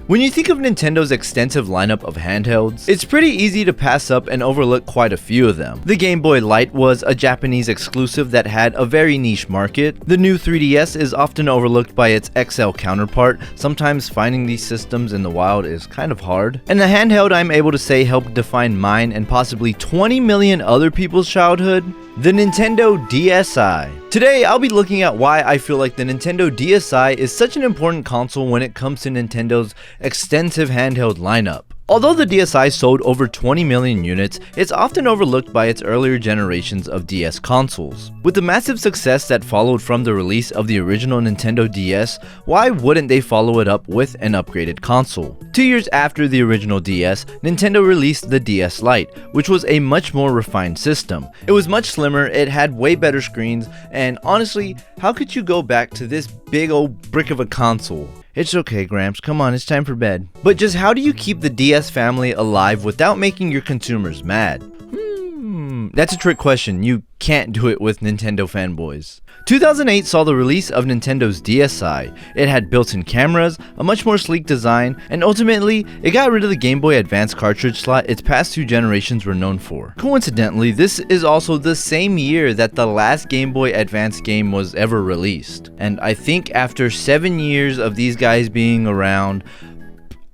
When you think of Nintendo's extensive lineup of handhelds, it's pretty easy to pass up and overlook quite a few of them. The Game Boy Lite was a Japanese exclusive that had a very niche market. The new 3DS is often overlooked by its XL counterpart. Sometimes finding these systems in the wild is kind of hard. And the handheld I'm able to say helped define mine and possibly 20 million other people's childhood, the Nintendo DSi. Today, I'll be looking at why I feel like the Nintendo DSi is such an important console when it comes to Nintendo's extensive handheld lineup. Although the DSi sold over 20 million units, it's often overlooked by its earlier generations of DS consoles. With the massive success that followed from the release of the original Nintendo DS, why wouldn't they follow it up with an upgraded console? 2 years after the original DS, Nintendo released the DS Lite, which was a much more refined system. It was much slimmer, it had way better screens, and honestly, how could you go back to this big old brick of a console? It's okay, Gramps, come on, it's time for bed. But just how do you keep the DS family alive without making your consumers mad? That's a trick question. You can't do it with Nintendo fanboys. 2008 saw the release of Nintendo's DSi. It had built-in cameras, a much more sleek design, and ultimately, it got rid of the Game Boy Advance cartridge slot its past two generations were known for. Coincidentally, this is also the same year that the last Game Boy Advance game was ever released. And I think after 7 years of these guys being around,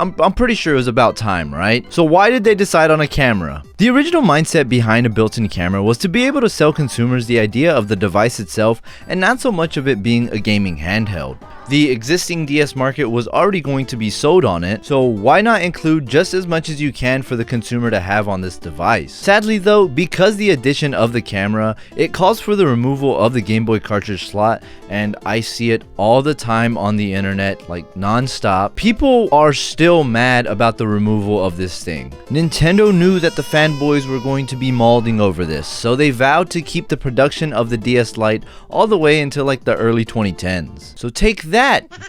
I'm pretty sure it was about time, right? So why did they decide on a camera? The original mindset behind a built-in camera was to be able to sell consumers the idea of the device itself and not so much of it being a gaming handheld. The existing DS market was already going to be sold on it, so why not include just as much as you can for the consumer to have on this device? Sadly though, because the addition of the camera, it calls for the removal of the Game Boy cartridge slot, and I see it all the time on the internet, like non-stop. People are still mad about the removal of this thing. Nintendo knew that the fanboys were going to be mauling over this, so they vowed to keep the production of the DS Lite all the way until like the early 2010s. So take that,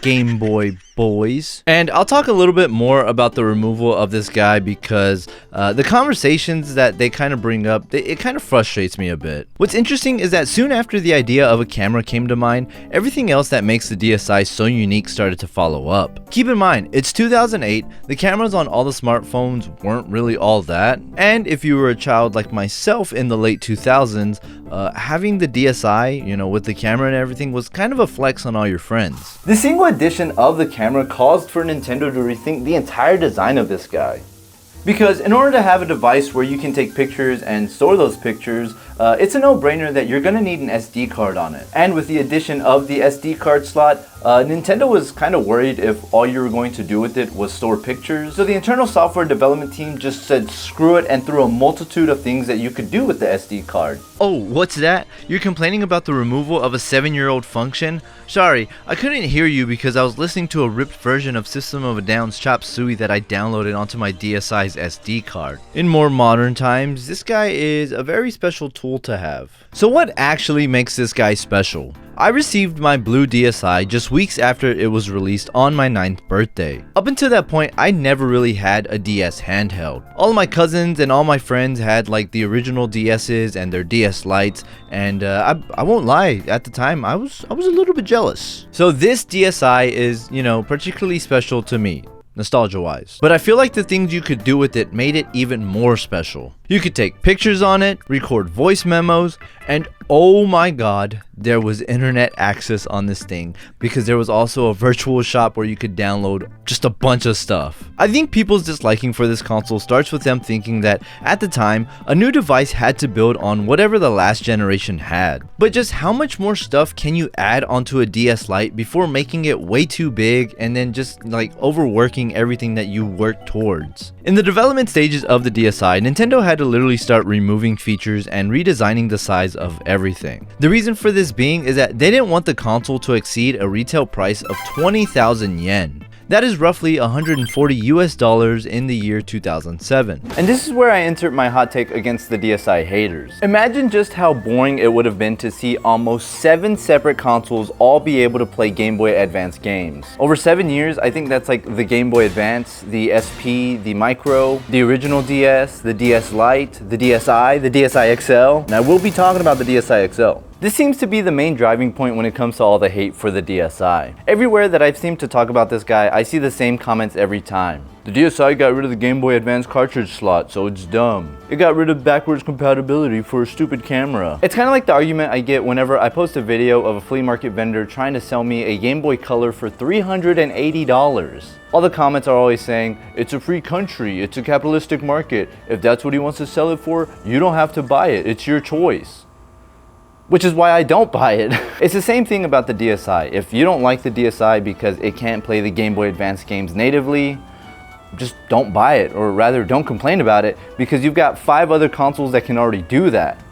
Game Boy boys. And I'll talk a little bit more about the removal of this guy because the conversations that they kind of bring up, it kind of frustrates me a bit. What's interesting is that soon after the idea of a camera came to mind, everything else that makes the DSi so unique started to follow up. Keep in mind, it's 2008, the cameras on all the smartphones weren't really all that, and if you were a child like myself in the late 2000s, having the DSi, you know, with the camera and everything was kind of a flex on all your friends. The single addition of the camera caused for Nintendo to rethink the entire design of this guy. Because in order to have a device where you can take pictures and store those pictures, it's a no-brainer that you're gonna need an SD card on it. And with the addition of the SD card slot, Nintendo was kind of worried if all you were going to do with it was store pictures. So the internal software development team just said screw it and threw a multitude of things that you could do with the SD card. Oh, what's that? You're complaining about the removal of a 7-year-old function? Sorry, I couldn't hear you because I was listening to a ripped version of System of a Down's Chop Suey that I downloaded onto my DSi's SD card. In more modern times, this guy is a very special tool to have. So what actually makes this guy special? I received my blue DSi just weeks after it was released on my 9th birthday. Up until that point, I never really had a DS handheld. All of my cousins and all my friends had like the original DS's and their DS Lites, and I won't lie, at the time I was a little bit jealous. So this DSi is, you know, particularly special to me, nostalgia wise. But I feel like the things you could do with it made it even more special. You could take pictures on it, record voice memos, and oh my god, there was internet access on this thing because there was also a virtual shop where you could download just a bunch of stuff. I think people's disliking for this console starts with them thinking that at the time, a new device had to build on whatever the last generation had. But just how much more stuff can you add onto a DS Lite before making it way too big and then just like overworking everything that you worked towards? In the development stages of the DSi, Nintendo had to literally start removing features and redesigning the size of everything. The reason for this being is that they didn't want the console to exceed a retail price of 20,000 yen. That is roughly $140 in the year 2007. And this is where I insert my hot take against the DSi haters. Imagine just how boring it would have been to see almost 7 separate consoles all be able to play Game Boy Advance games. Over 7 years, I think that's like the Game Boy Advance, the SP, the Micro, the original DS, the DS Lite, the DSi, the DSi XL, and I will be talking about the DSi XL. This seems to be the main driving point when it comes to all the hate for the DSi. Everywhere that I've seemed to talk about this guy, I see the same comments every time. The DSi got rid of the Game Boy Advance cartridge slot, so it's dumb. It got rid of backwards compatibility for a stupid camera. It's kind of like the argument I get whenever I post a video of a flea market vendor trying to sell me a Game Boy Color for $380. All the comments are always saying, it's a free country, it's a capitalistic market. If that's what he wants to sell it for, you don't have to buy it, it's your choice. Which is why I don't buy it. It's the same thing about the DSi. If you don't like the DSi because it can't play the Game Boy Advance games natively, just don't buy it, or rather don't complain about it, because you've got 5 other consoles that can already do that.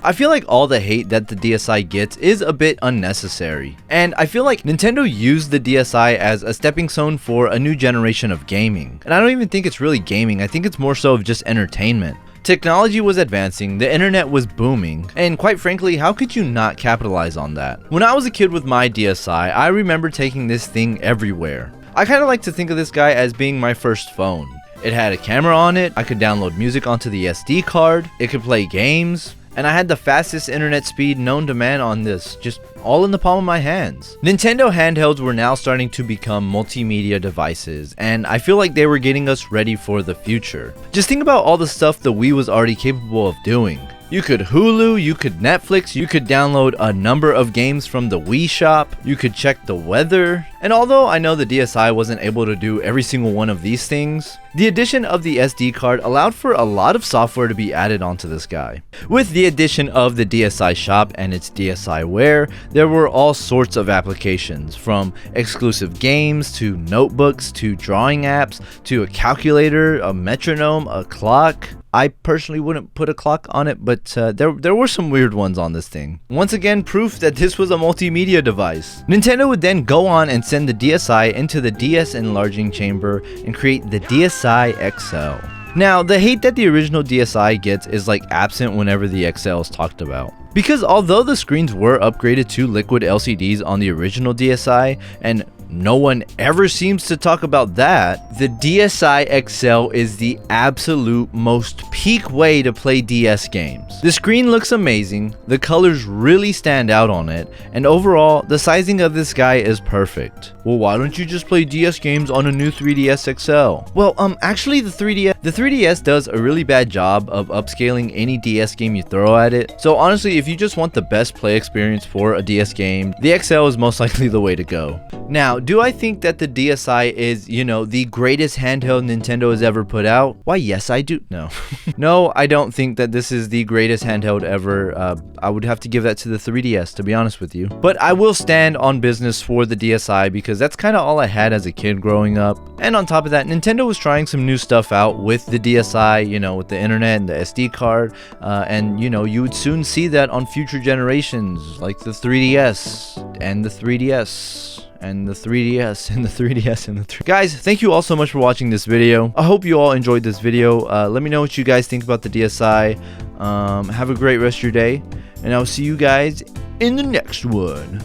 I feel like all the hate that the DSi gets is a bit unnecessary, and I feel like Nintendo used the DSi as a stepping stone for a new generation of gaming. And I don't even think it's really gaming, I think it's more so of just entertainment. Technology was advancing, the internet was booming, and quite frankly, how could you not capitalize on that? When I was a kid with my DSi, I remember taking this thing everywhere. I kind of like to think of this guy as being my first phone. It had a camera on it, I could download music onto the SD card, it could play games, and I had the fastest internet speed known to man on this, just all in the palm of my hands. Nintendo handhelds were now starting to become multimedia devices, and I feel like they were getting us ready for the future. Just think about all the stuff the Wii was already capable of doing. You could Hulu, you could Netflix, you could download a number of games from the Wii shop, you could check the weather, and although I know the DSi wasn't able to do every single one of these things, the addition of the SD card allowed for a lot of software to be added onto this guy. With the addition of the DSi shop and its DSiWare, there were all sorts of applications, from exclusive games to notebooks to drawing apps to a calculator, a metronome, a clock. I personally wouldn't put a clock on it, but there were some weird ones on this thing. Once again, proof that this was a multimedia device. Nintendo would then go on and send the DSi into the DS enlarging chamber and create the DSi XL. Now, the hate that the original DSi gets is like absent whenever the XL is talked about. Because although the screens were upgraded to liquid LCDs on the original DSi, and no one ever seems to talk about that, the DSi XL is the absolute most peak way to play DS games. The screen looks amazing, the colors really stand out on it, and overall, the sizing of this guy is perfect. Well, why don't you just play DS games on a new 3DS XL? Well, actually the 3DS does a really bad job of upscaling any DS game you throw at it. So honestly, if you just want the best play experience for a DS game, the XL is most likely the way to go. Now, do I think that the DSi is, the greatest handheld Nintendo has ever put out? Why, yes, I do. No. No, I don't think that this is the greatest handheld ever. I would have to give that to the 3DS, to be honest with you. But I will stand on business for the DSi because that's kind of all I had as a kid growing up. And on top of that, Nintendo was trying some new stuff out with the DSi, with the internet and the SD card. And, you would soon see that on future generations, like the 3DS and the 3DS. And the 3DS and the 3DS and the 3DS. Guys, thank you all so much for watching this video. I hope you all enjoyed this video. Let me know what you guys think about the DSi. Have a great rest of your day, and I'll see you guys in the next one.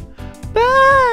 Bye!